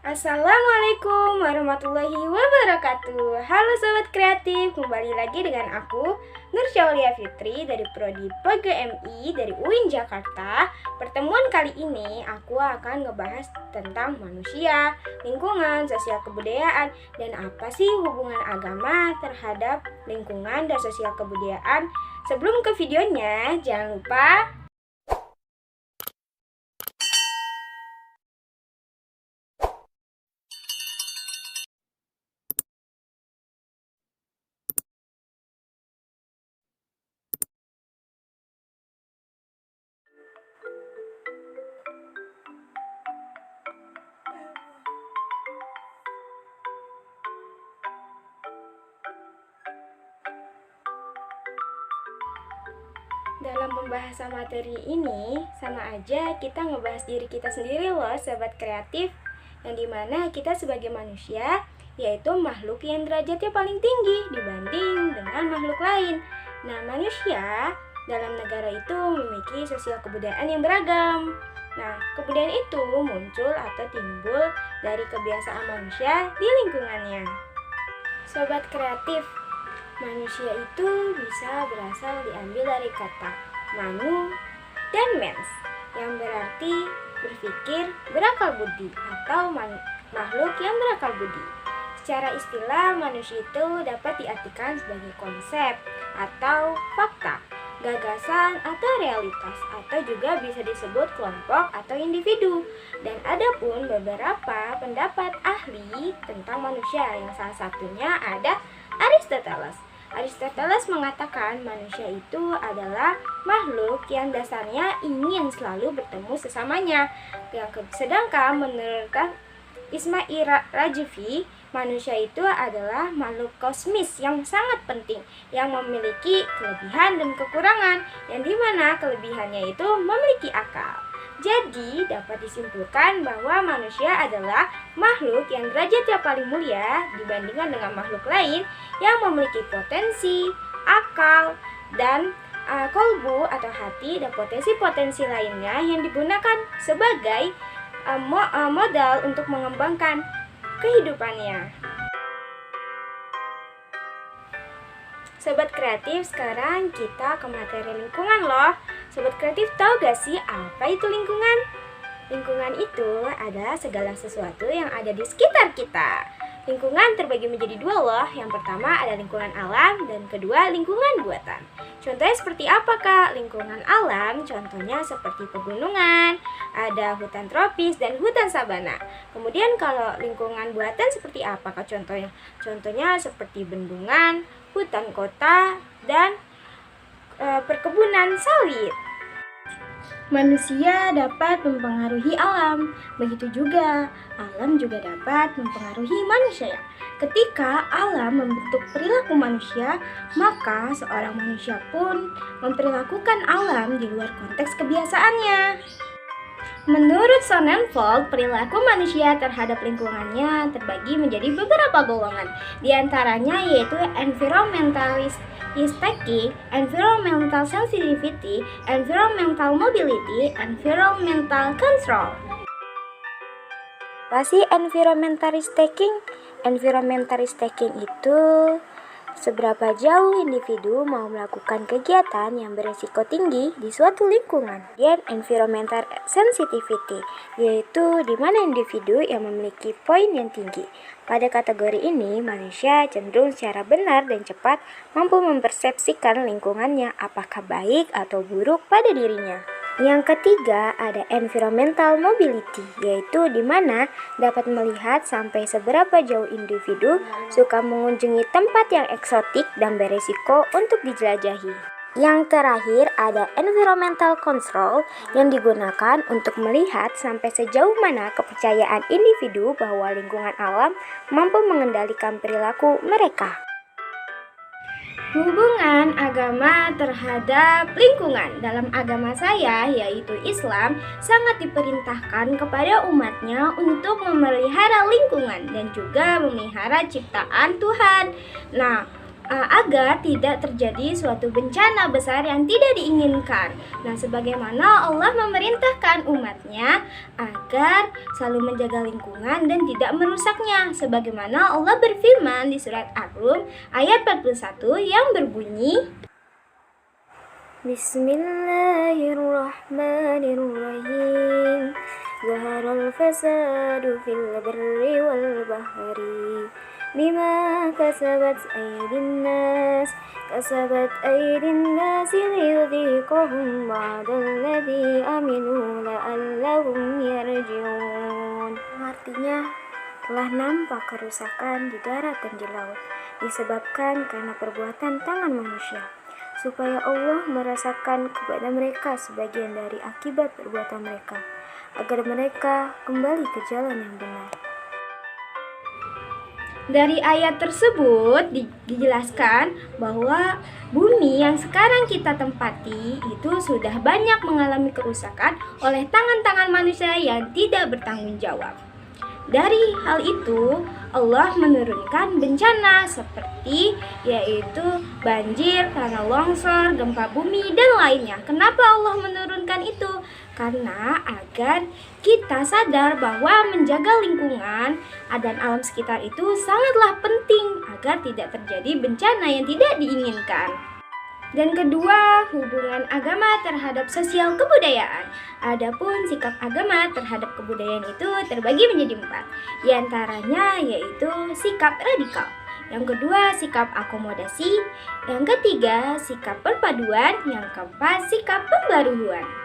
Assalamualaikum warahmatullahi wabarakatuh. Halo Sobat Kreatif, kembali lagi dengan aku Nur Syaulia Fitri dari Prodi PGMI dari UIN Jakarta. Pertemuan kali ini aku akan ngebahas tentang manusia, lingkungan, sosial kebudayaan, dan apa sih hubungan agama terhadap lingkungan dan sosial kebudayaan. Sebelum ke videonya, jangan lupa dalam pembahasan materi ini sama aja kita ngebahas diri kita sendiri loh Sobat Kreatif, yang dimana kita sebagai manusia yaitu makhluk yang derajatnya paling tinggi dibanding dengan makhluk lain. Nah, manusia dalam negara itu memiliki sosial kebudayaan yang beragam. Nah, kebudayaan itu muncul atau timbul dari kebiasaan manusia di lingkungannya. Sobat Kreatif, manusia itu bisa berasal diambil dari kata manu dan mens, yang berarti berpikir berakal budi atau makhluk yang berakal budi. Secara istilah, manusia itu dapat diartikan sebagai konsep atau fakta, gagasan atau realitas, atau juga bisa disebut kelompok atau individu. Dan ada pun beberapa pendapat ahli tentang manusia, yang salah satunya ada Aristoteles. Aristoteles mengatakan manusia itu adalah makhluk yang dasarnya ingin selalu bertemu sesamanya. Sedangkan menurut Ismail Rajivi, manusia itu adalah makhluk kosmis yang sangat penting, yang memiliki kelebihan dan kekurangan, yang dimana kelebihannya itu memiliki akal. Jadi dapat disimpulkan bahwa manusia adalah makhluk yang derajatnya paling mulia dibandingkan dengan makhluk lain yang memiliki potensi, akal, dan kolbu atau hati, dan potensi-potensi lainnya yang digunakan sebagai modal untuk mengembangkan kehidupannya. Sobat Kreatif, sekarang kita ke materi lingkungan loh. Sobat Kreatif, tahu gak sih apa itu lingkungan? Lingkungan itu adalah segala sesuatu yang ada di sekitar kita. Lingkungan terbagi menjadi dua loh. Yang pertama ada lingkungan alam dan kedua lingkungan buatan. Contohnya seperti apa Kak? Lingkungan alam contohnya seperti pegunungan, ada hutan tropis dan hutan sabana. Kemudian kalau lingkungan buatan seperti apa Kak contohnya? Contohnya seperti bendungan, hutan kota, dan perkebunan sawit. Manusia dapat mempengaruhi alam, begitu juga alam juga dapat mempengaruhi manusia. Ketika alam membentuk perilaku manusia, maka seorang manusia pun memperlakukan alam di luar konteks kebiasaannya. Menurut Sonnenfeld, perilaku manusia terhadap lingkungannya terbagi menjadi beberapa golongan. Di antaranya yaitu environmentalist taking, environmental sensitivity, environmental mobility, environmental control. Apa sih environmentalist taking? Environmentalist taking itu seberapa jauh individu mau melakukan kegiatan yang beresiko tinggi di suatu lingkungan. Dan environmental sensitivity, yaitu di mana individu yang memiliki poin yang tinggi. Pada kategori ini, manusia cenderung secara benar dan cepat mampu mempersepsikan lingkungannya apakah baik atau buruk pada dirinya. Yang ketiga ada environmental mobility, yaitu di mana dapat melihat sampai seberapa jauh individu suka mengunjungi tempat yang eksotik dan beresiko untuk dijelajahi. Yang terakhir ada environmental control, yang digunakan untuk melihat sampai sejauh mana kepercayaan individu bahwa lingkungan alam mampu mengendalikan perilaku mereka. Hubungan agama terhadap lingkungan. Dalam agama saya, yaitu Islam, sangat diperintahkan kepada umatnya untuk memelihara lingkungan dan juga memelihara ciptaan Tuhan. Agar tidak terjadi suatu bencana besar yang tidak diinginkan. Sebagaimana Allah memerintahkan umatnya agar agar selalu menjaga lingkungan dan tidak merusaknya. Sebagaimana Allah berfirman di surat Ar-Rum ayat 41 yang berbunyi, Bismillahirrahmanirrahim. Zaharal fasadu fil barri wal bahri bima kasabat aydin nas liyudhiqahum ba'dalladzi aminu la'allahum yarji'un. Artinya, telah nampak kerusakan di darat dan di laut disebabkan karena perbuatan tangan manusia, supaya Allah merasakan kepada mereka sebagian dari akibat perbuatan mereka, agar mereka kembali ke jalan yang benar. Dari ayat tersebut dijelaskan bahwa bumi yang sekarang kita tempati itu sudah banyak mengalami kerusakan oleh tangan-tangan manusia yang tidak bertanggung jawab. Dari hal itu, Allah menurunkan bencana seperti yaitu banjir, tanah longsor, gempa bumi, dan lainnya. Kenapa Allah menurunkan itu? Karena agar kita sadar bahwa menjaga lingkungan dan alam sekitar itu sangatlah penting agar tidak terjadi bencana yang tidak diinginkan. Dan kedua, hubungan agama terhadap sosial kebudayaan. Adapun sikap agama terhadap kebudayaan itu terbagi menjadi 4. Di antaranya yaitu sikap radikal. Yang kedua, sikap akomodasi. Yang ketiga, sikap perpaduan. Yang keempat, sikap pembaruan.